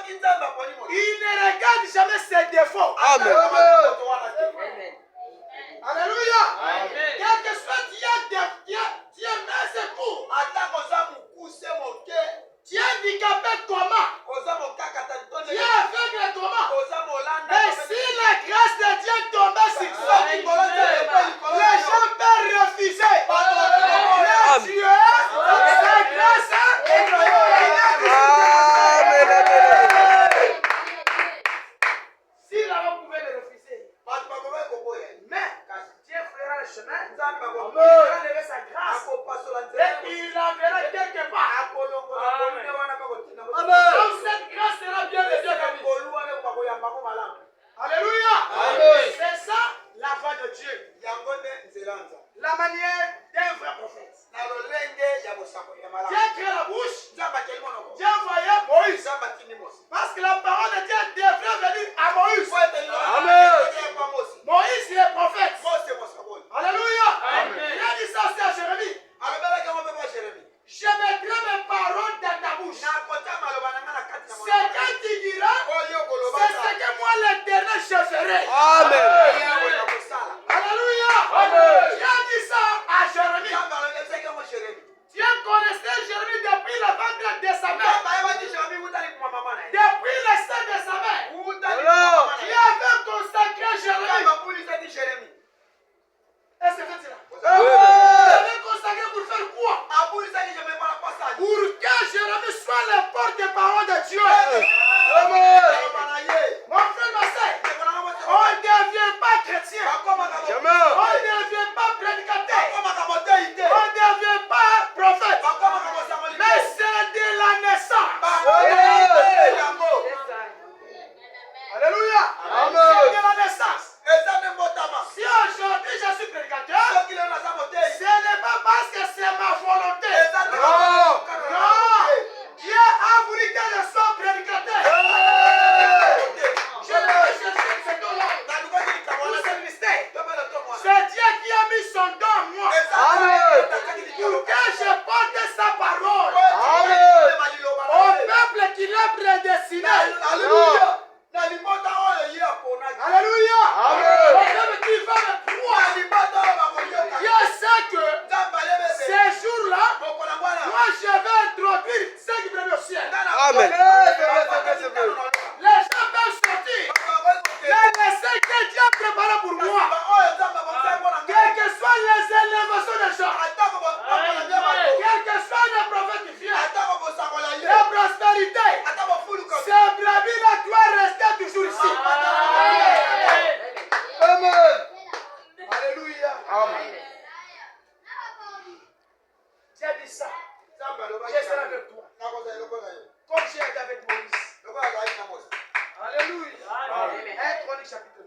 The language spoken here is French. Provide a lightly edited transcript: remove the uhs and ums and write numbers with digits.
Il ne regarde jamais ses défauts. Amen. Alléluia. Quel que soit tu es mince pour. Tu es handicapé comment? Tu es aveugle comment? Mais si la grâce de Dieu est tombée sur toi, les gens peuvent refuser. Mais Dieu, sa grâce est si là-bas pouvait le refuser. Mais Dieu fera le chemin. Il va lever sa grâce. Et il l'enverra quelque part. Comme cette grâce sera bien de Dieu. Alléluia. C'est ça la voix de Dieu. La manière d'un vrai prophète. Dieu crée la bouche. Dieu envoyait Moïse. Parce que la parole de Dieu devrait venir à Moïse. Amen. Moïse il est prophète. Alléluia. Il a dit ça aussi à Jérémie. Je mettrai mes paroles dans ta bouche. Ce que tu diras, c'est ce que moi l'Éternel je ferai. Amen. Alléluia. Tu as dit ça à Jérémie. Tu connaissais Jérémie depuis le ventre de sa mère. Depuis le sein de sa mère. Tu avais consacré Jérémie. Est-ce que c'est là? Tu avais consacré pour faire quoi? Pour que Jérémie soit le porte-parole de Dieu. Amen. Mon frère, ma soeur, on ne devient pas chrétien. On ne devient pas prédicateur. On ne devient pas prophète. Mais c'est de la naissance. Alléluia. C'est de la naissance. Si aujourd'hui je suis prédicateur, ce n'est pas parce que c'est ma volonté. Non. Dieu a voulu que je sois prédicateur. Je ne vais chercher ce don-là. Pour ce mystère. C'est Dieu qui a mis son don en moi. Pour que je porte sa parole. Au peuple qu'il a prédestiné. Alléluia. Alléluia. Au peuple qui va me croire. Dieu sait que ces jours-là, moi je vais introduire ce qui veut au ciel. Amen. Les gens peuvent sortir. Mais laissez que Dieu a préparé pour moi. Quelles que soient les élévations des gens, quels que soient les prophètes qui viennent, la prospérité, cette brebis-là doit rester toujours ici. Amen. Alléluia. Amen. J'ai dit ça. Je serai avec toi. Comme j'ai été avec Moïse. Alléluia. 1 Chronique chapitre